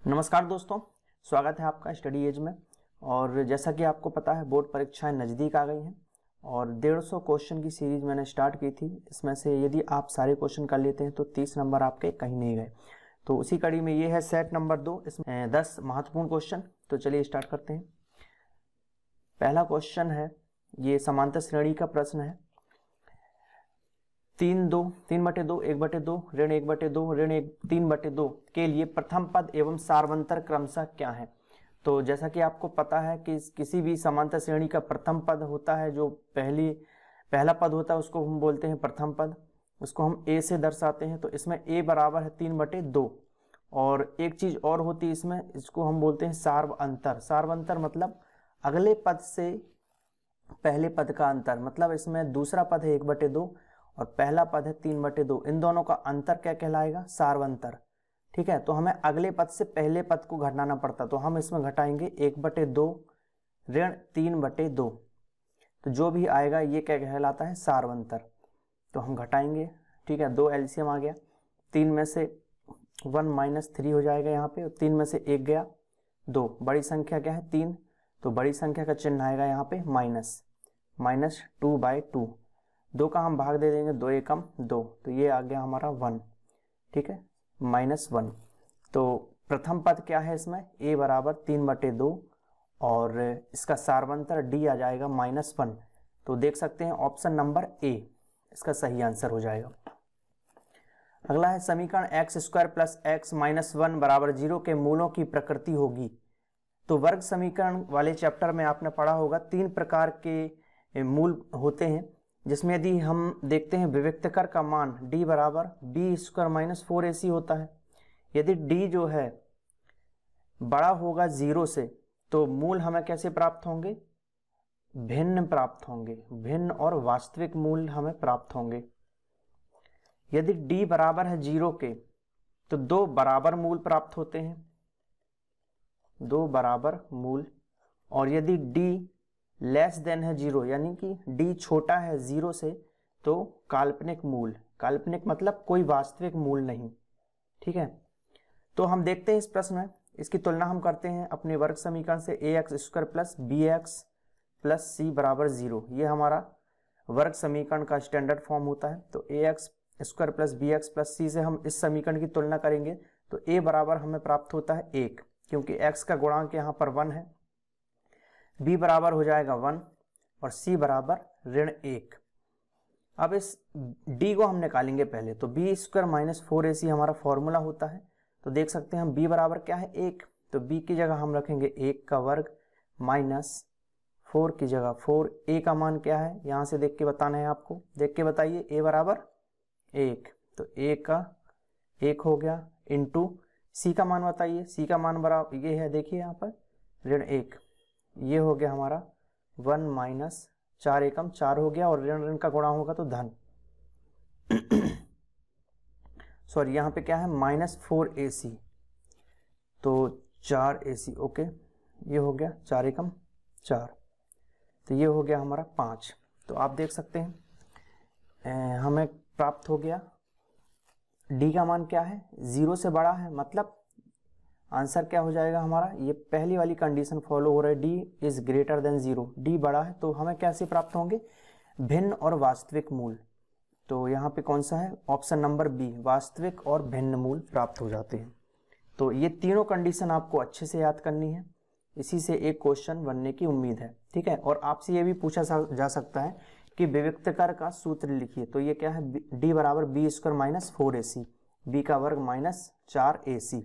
नमस्कार दोस्तों, स्वागत है आपका स्टडी एज में। और जैसा कि आपको पता है बोर्ड परीक्षाएं नज़दीक आ गई हैं और 150 क्वेश्चन की सीरीज मैंने स्टार्ट की थी। इसमें से यदि आप सारे क्वेश्चन कर लेते हैं तो 30 नंबर आपके कहीं नहीं गए। तो उसी कड़ी में ये है सेट नंबर 2, इसमें 10 महत्वपूर्ण क्वेश्चन। तो चलिए स्टार्ट करते हैं। पहला क्वेश्चन है, ये समांतर श्रेणी का प्रश्न है। 3/2, 3/2, 1/2, ऋण 1/2, ऋण 3/2 के लिए प्रथम पद एवं सार्वंतर क्रमशः क्या है। तो जैसा कि आपको पता है कि किसी भी समांतर श्रेणी का प्रथम पद होता है, जो पहला पद होता है उसको हम बोलते हैं प्रथम पद। उसको हम ए से दर्शाते हैं। तो इसमें ए बराबर है 3/2। और एक चीज और होती है इसमें, इसको हम बोलते हैं सार्वअंतर। सार्वअंतर मतलब अगले पद से पहले पद का अंतर। मतलब इसमें दूसरा पद है 1/2 और पहला पद है 3/2। इन दोनों का अंतर क्या कहलाएगा? सार्वंतर। ठीक है, तो हमें अगले पद से पहले पद को घटाना पड़ता, तो हम इसमें घटाएंगे 1/2 ऋण 3/2। तो जो भी आएगा ये क्या कहलाता है? सार्वंतर। तो हम घटाएंगे। ठीक है, 2 एलसीएम आ गया। 3 में से 1 - 3 हो जाएगा यहाँ पे। 3 में से 1 गया, 2। बड़ी संख्या क्या है? 3। तो बड़ी संख्या का चिन्ह आएगा यहाँ पे -2/2। 2 का हम भाग दे देंगे, 2 एकम 2। तो ये आ गया हमारा 1। ठीक है, -1। तो प्रथम पद क्या है इसमें? a बराबर 3/2 और इसका सार्वंतर d आ जाएगा -1। तो देख सकते हैं ऑप्शन नंबर ए इसका सही आंसर हो जाएगा। अगला है समीकरण x² + x - 1 बराबर 0 के मूलों की प्रकृति होगी। तो वर्ग समीकरण वाले चैप्टर में आपने पढ़ा होगा 3 प्रकार के मूल होते हैं, जिसमें यदि हम देखते हैं विविक्तकर का मान d बराबर b² - 4ac होता है। यदि d जो है बड़ा होगा 0 से तो मूल हमें कैसे प्राप्त होंगे? भिन्न प्राप्त होंगे। भिन्न और वास्तविक मूल हमें प्राप्त होंगे। यदि d बराबर है 0 के तो 2 बराबर मूल प्राप्त होते हैं, 2 बराबर मूल। और यदि d लेस देन है 0 यानी कि d छोटा है 0 से तो काल्पनिक मूल। काल्पनिक मतलब कोई वास्तविक मूल नहीं। ठीक है, तो हम देखते हैं इस प्रश्न में, इसकी तुलना हम करते हैं अपने वर्ग समीकरण से। ax² + bx + c बराबर 0। ये हमारा वर्ग समीकरण का स्टैंडर्ड फॉर्म होता है। तो ax² + bx + c से हम इस समीकरण की तुलना करेंगे तो a बराबर हमें प्राप्त होता है 1, क्योंकि x का गुणांक यहाँ पर 1 है। b बराबर हो जाएगा 1 और c बराबर -1। अब इस d को हम निकालेंगे पहले। तो b² - 4ac हमारा फॉर्मूला होता है। तो देख सकते हैं हम b बराबर क्या है? 1। तो b की जगह हम रखेंगे 1 का वर्ग -4 की जगह 4। a का मान क्या है यहां से देख के बताना है आपको। देख के बताइए। a बराबर 1, तो a का 1 हो गया, इंटू c का मान बताइए। c का मान बराबर ये है, देखिए यहाँ पर -1। ये हो गया हमारा 1 - 4 एकम 4 हो गया, और ऋण ऋण का गुणा होगा तो धन। सॉरी, यहाँ पे क्या है? -4ac, तो 4ac। ओके, ये हो गया 4 एकम 4। तो ये हो गया हमारा 5। तो आप देख सकते हैं हमें प्राप्त हो गया। d का मान क्या है? 0 से बड़ा है, मतलब आंसर क्या हो जाएगा हमारा? ये पहली वाली कंडीशन फॉलो हो रहा है, d is greater than 0। d बड़ा है तो हमें कैसे प्राप्त होंगे? भिन्न और वास्तविक मूल। तो यहाँ पे कौन सा है? ऑप्शन नंबर बी, वास्तविक और भिन्न मूल प्राप्त हो जाते हैं। तो ये तीनों कंडीशन आपको अच्छे से याद करनी है, इसी से एक क्वेश्चन बनने की उम्मीद है। ठीक है, और आपसे ये भी पूछा जा सकता है कि विविक्तकर का सूत्र लिखिए। तो ये क्या है? d बराबर b² - 4ac, b का वर्ग -4ac।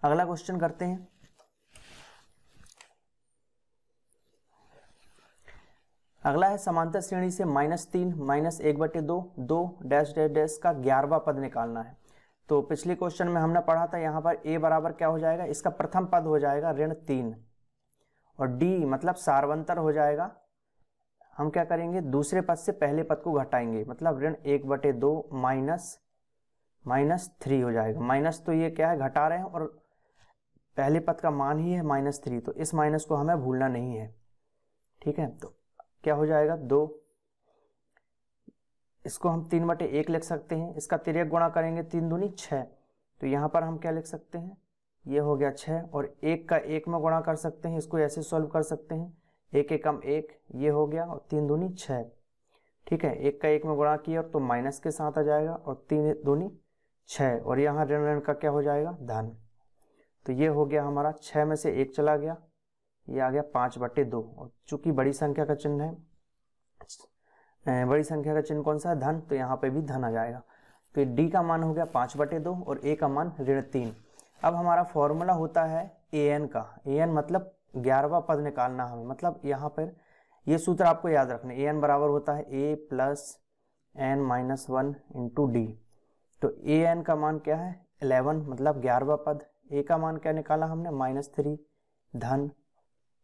अगला क्वेश्चन करते हैं। अगला है समांतर श्रेणी से -3 - 1/2 2 डैश डैश डैश का 11वां पद निकालना है। तो पिछले क्वेश्चन में हमने पढ़ा था यहाँ पर a बराबर क्या हो जाएगा? इसका प्रथम पद हो जाएगा -3 और d मतलब सार्वंतर हो जाएगा। हम क्या करेंगे? दूसरे पद से पहले पद को घटाएंगे, मतलब -1/2 -3 हो जाएगा। माइनस तो ये क्या है? घटा रहे हैं और पहले पद का मान ही है -3, तो इस माइनस को हमें भूलना नहीं है। ठीक है, तो क्या हो जाएगा? 2। इसको हम 3/1 लिख सकते हैं। इसका तिर्यक गुणा करेंगे 3 दूनी 6, तो यहाँ पर हम क्या लिख सकते हैं, ये हो गया 6 और 1 का 1 में गुणा कर सकते हैं, इसको ऐसे सॉल्व कर सकते हैं, 1 एकम 1 ये हो गया और 3 दूनी 6। ठीक है, 1 का 1 में गुणा किया तो माइनस के साथ आ जाएगा और 3 दूनी 6 और यहाँ ऋण ऋण का क्या हो जाएगा, धन। तो ये हो गया हमारा 6 में से 1 चला गया, ये आ गया 5/2 और चूंकि बड़ी संख्या का चिन्ह है, बड़ी संख्या का चिन्ह कौन सा है, धन, तो यहाँ पे भी धन आ जाएगा। तो डी का मान हो गया 5/2 और ए का मान ऋण 3। अब हमारा फॉर्मूला होता है an का, an मतलब 11वां पद निकालना हमें, मतलब यहाँ पर ये सूत्र आपको याद रखना, an बराबर होता है a + n-1 × d। तो an का मान क्या है 11, मतलब 11वां पद, a का मान क्या निकाला हमने -3 धन,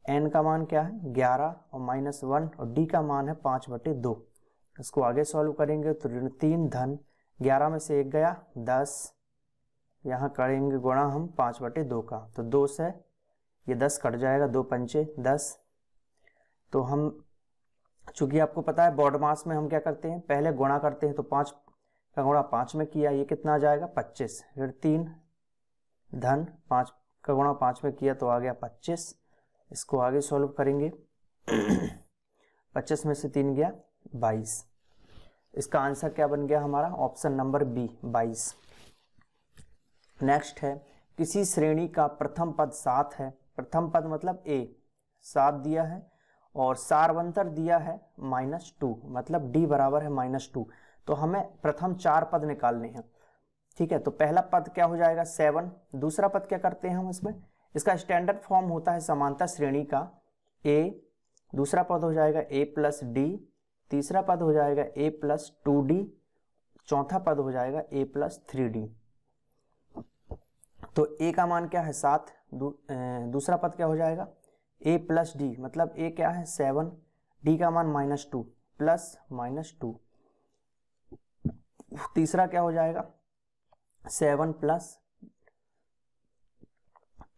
n का मान क्या है 11 और -1 और d का मान है 5/2। इसको आगे सॉल्व करेंगे तो ऋण 3 धन 11 में से 1 गया 10, यहाँ करेंगे गुणा हम 5/2 का, तो 2 से ये 10 कट जाएगा, 2 पंचे 10। तो हम चूंकि आपको पता है बॉड मास में हम क्या करते हैं, पहले गुणा करते हैं, तो 5 का गुणा 5 में किया, ये कितना आ जाएगा 25। ऋण 3 धन 5 का गुणा 5 में किया तो आ गया 25। इसको आगे सॉल्व करेंगे 25 में से 3 गया 22। इसका आंसर क्या बन गया हमारा, ऑप्शन नंबर बी 22। नेक्स्ट है, किसी श्रेणी का प्रथम पद 7 है, प्रथम पद मतलब a 7 दिया है और सारवंतर दिया है -2, मतलब d बराबर है -2। तो हमें प्रथम 4 पद निकालने हैं। ठीक है, तो पहला पद क्या हो जाएगा 7, दूसरा पद क्या करते हैं हम इसमें, इसका स्टैंडर्ड फॉर्म होता है समांतर श्रेणी का a, दूसरा पद हो जाएगा a + d, तीसरा पद हो जाएगा a + 2d, चौथा पद हो जाएगा a + 3d। तो a का मान क्या है 7, दूसरा पद क्या हो जाएगा a + d, मतलब a क्या है 7, d का मान -2 प्लस -2, तीसरा क्या हो जाएगा 7 +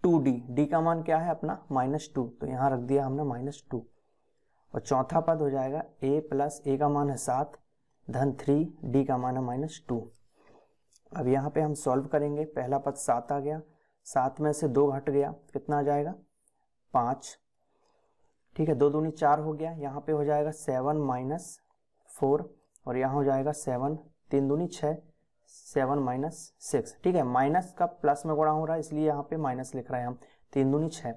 2d, d का मान क्या है अपना -2, तो यहाँ रख दिया हमने -2 और चौथा पद हो जाएगा a + a का मान है 7 धन 3, d का मान है -2। अब यहाँ पे हम सॉल्व करेंगे, पहला पद 7 आ गया, 7 में से 2 घट गया, कितना आ जाएगा 5। ठीक है, 2 दूनी 4 हो गया, यहाँ पे हो जाएगा 7 - 4 और यहाँ हो जाएगा 7, 3 दूनी 6, 7 - 6। ठीक है, माइनस का प्लस में गुणा हो रहा है इसलिए यहाँ पे माइनस लिख रहे हैं हम, 3 दूनी 6।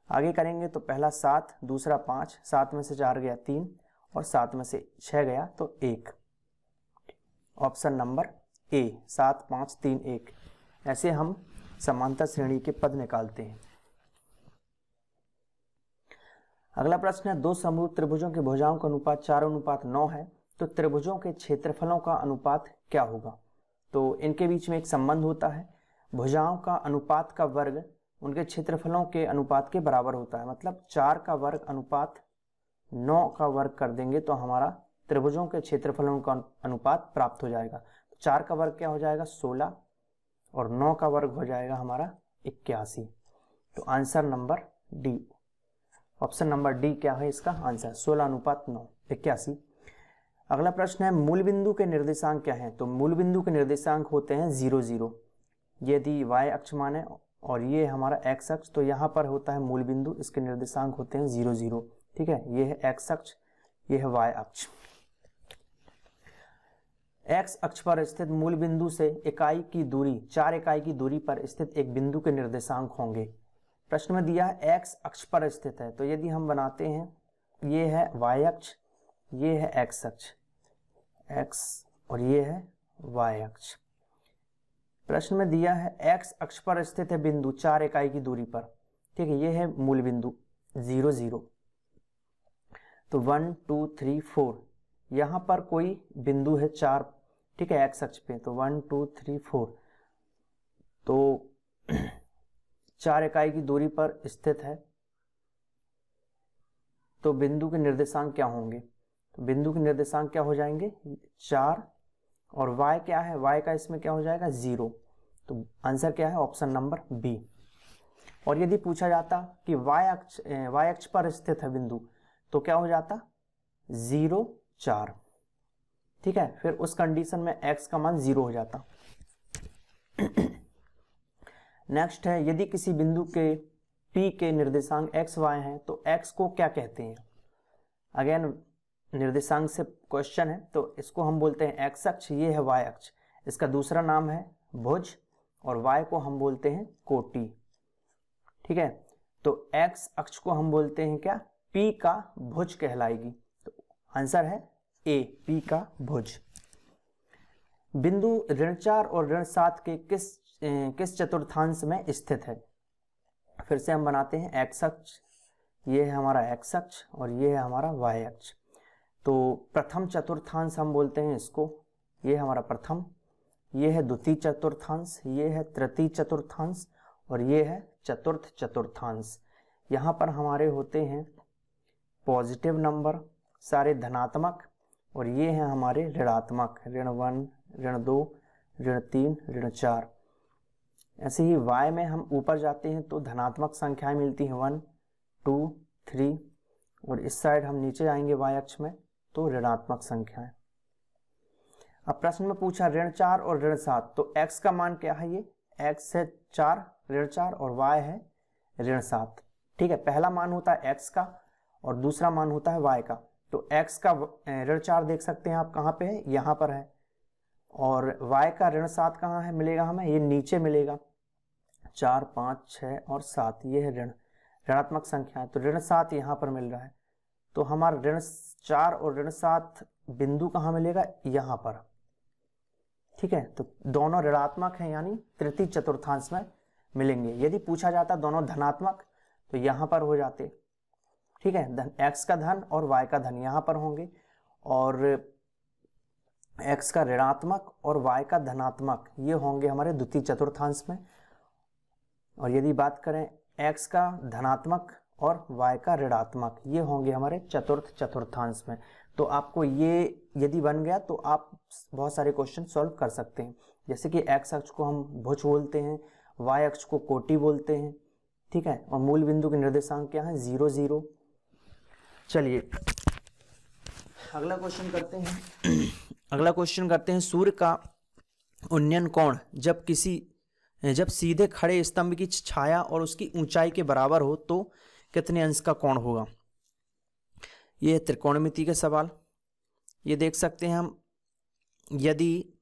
आगे करेंगे तो पहला 7, दूसरा 5, 7 में से 4 गया 3 और 7 में से 6 गया तो 1। Option number A 7 5 3 1। ऐसे हम समांतर श्रेणी के पद निकालते हैं। अगला प्रश्न है, दो समरूप त्रिभुजों के भुजाओं का अनुपात 4:9 है, तो त्रिभुजों के क्षेत्रफलों का अनुपात क्या होगा। तो इनके बीच में एक संबंध होता है, भुजाओं का अनुपात का वर्ग उनके क्षेत्रफलों के अनुपात के बराबर होता है, मतलब 4 का वर्ग अनुपात 9 का वर्ग कर देंगे तो हमारा त्रिभुजों के क्षेत्रफलों का अनुपात प्राप्त हो जाएगा। 4 का वर्ग क्या हो जाएगा 16 और 9 का वर्ग हो जाएगा हमारा 81। तो answer number D, option number D क्या है इसका आंसर, 16:9 81। अगला प्रश्न है, मूल बिंदु के निर्देशांक क्या हैं। तो मूल बिंदु के निर्देशांक होते हैं 0 0, यदि y अक्ष माने और ये हमारा x अक्ष, तो यहाँ पर होता है मूल बिंदु, इसके निर्देशांक होते हैं 0 0। ठीक है, ये है x अक्ष, ये है y अक्ष। x अक्ष पर स्थित मूल बिंदु से इकाई की दूरी 4 इकाई की दूरी पर स्थित एक बिंदु के निर्देशांक होंगे। प्रश्न में दिया है x अक्ष पर स्थित है, तो यदि हम बनाते हैं, ये है y अक्ष, ये है x अक्ष, x और ये है y अक्ष। प्रश्न में दिया है x अक्ष पर स्थित है बिंदु 4 इकाई की दूरी पर। ठीक है, ये है मूल बिंदु 0 0। तो 1 2 3 4 यहाँ पर कोई बिंदु है 4, ठीक है, x अक्ष पे, तो 1 2 3 4, तो 4 इकाई की दूरी पर स्थित है, तो बिंदु के निर्देशांक क्या होंगे। तो बिंदु के निर्देशांक क्या हो जाएंगे 4 और y क्या है, y का इसमें क्या हो जाएगा 0। तो आंसर क्या है ऑप्शन नंबर बी। और यदि पूछा जाता कि y अक्ष पर स्थित है बिंदु, तो क्या हो जाता 0 4। ठीक है, फिर उस कंडीशन में x का मान 0 हो जाता। नेक्स्ट है यदि किसी बिंदु के P के निर्देशांक x y हैं तो x को क्या कहते हैं। अगेन निर्देशांक से क्वेश्चन है, तो इसको हम बोलते हैं x अक्ष, ये है y अक्ष, इसका दूसरा नाम है भुज और y को हम बोलते हैं कोटि। ठीक है, तो x अक्ष को हम बोलते हैं क्या, P का भुज कहलाएगी। तो आंसर है A, P का भुज। बिंदु ऋण 4 और ऋण 7 के किस चतुर्थांश में स्थित है। फिर से हम बनाते हैं x अक्ष, ये है हमारा x अक्ष और ये है हमारा y अक्ष। तो प्रथम चतुर्थांश हम बोलते हैं इसको, ये है हमारा प्रथम, ये है द्वितीय चतुर्थांश, ये है तृतीय चतुर्थांश और ये है चतुर्थ चतुर्थांश। यहाँ पर हमारे होते हैं पॉजिटिव नंबर सारे धनात्मक और ये हैं हमारे ऋणात्मक, ऋण 1, ऋण 2, ऋण 3, ऋण 4। ऐसे ही y में हम ऊपर जाते हैं तो धनात्मक संख्याएं मिलती हैं 1, 2, 3 और इस साइड हम नीचे आएंगे y अक्ष में तो ऋणात्मक संख्याएं। अब प्रश्न में पूछा ऋण 4 और ऋण 7, तो x का मान क्या है, ये x है 4, ऋण 4 और y है ऋण 7। ठीक है, पहला मान होता है x का और दूसरा मान होता है y का। तो x का ऋण 4 देख सकते हैं आप कहाँ पे है, यहाँ पर है, और y का ऋण 7 कहाँ है, मिलेगा हमें ये नीचे मिलेगा, 4, 5, 6 और 7, ये है ऋणात्मक संख्या है। तो ऋण 7 यहाँ पर मिल रहा है, तो हमारा ऋण 4 और ऋण 7 बिंदु कहाँ मिलेगा, यहाँ पर। ठीक है, तो दोनों ऋणात्मक हैं यानी तृतीय चतुर्थांश में मिलेंगे। यदि पूछा जाता दोनों धनात्मक तो यहाँ पर हो जाते। ठीक है, x का धन और y का धन यहाँ पर होंगे और x का ऋणात्मक और y का धनात्मक ये होंगे हमारे द्वितीय चतुर्थांश में। और यदि बात करें x का धनात्मक और y का ऋणात्मक ये होंगे हमारे चतुर्थ चतुर्थांश में। तो आपको ये यदि बन गया तो आप बहुत सारे क्वेश्चन सॉल्व कर सकते हैं। जैसे कि x अक्ष को हम भुज बोलते हैं, y अक्ष को कोटि बोलते हैं। ठीक है, और मूल बिंदु के निर्देशांक क्या है, 0, 0। चलिए अगला क्वेश्चन करते हैं। अगला क्वेश्चन करते हैं सूर्य का उन्नयन कोण जब सीधे खड़े स्तंभ की छाया और उसकी ऊंचाई के बराबर हो तो कितने अंश का कोण होगा। ये है त्रिकोणमिति के सवाल। ये देख सकते हैं हम, यदि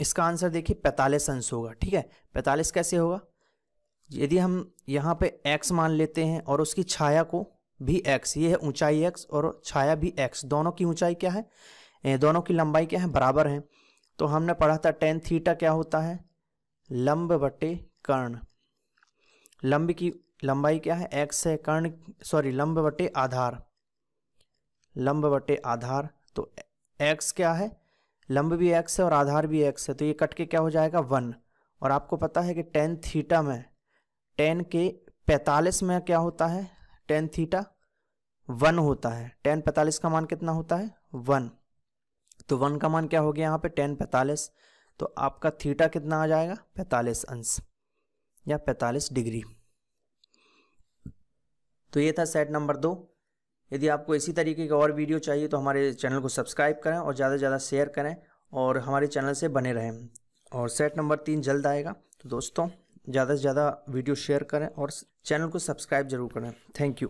इसका आंसर देखिए 45 अंश होगा। ठीक है, 45 कैसे होगा, यदि हम यहाँ पे x मान लेते हैं और उसकी छाया को भी x, ये है ऊंचाई x और छाया भी x, दोनों की ऊंचाई क्या है, दोनों की लंबाई क्या है, बराबर है। तो हमने पढ़ा था tan थीटा क्या होता है, लंब बटे कर्ण। लंब की लंबाई क्या है, x है, कर्ण लंब बटे आधार, लंब बटे आधार। तो x क्या है, लंब भी x है और आधार भी x है, तो ये कट के क्या हो जाएगा 1। और आपको पता है कि tan थीटा में tan के 45 में क्या होता है, tan थीटा 1 होता है। tan 45 का मान कितना होता है, 1। तो 1 का मान क्या हो गया यहाँ पे, tan 45। तो आपका थीटा कितना आ जाएगा, 45 अंश या 45 डिग्री। तो ये था सेट नंबर 2। यदि आपको इसी तरीके का और वीडियो चाहिए तो हमारे चैनल को सब्सक्राइब करें और ज़्यादा से ज़्यादा शेयर करें और हमारे चैनल से बने रहें। और सेट नंबर 3 जल्द आएगा, तो दोस्तों ज़्यादा से ज़्यादा वीडियो शेयर करें और चैनल को सब्सक्राइब जरूर करें। Thank you.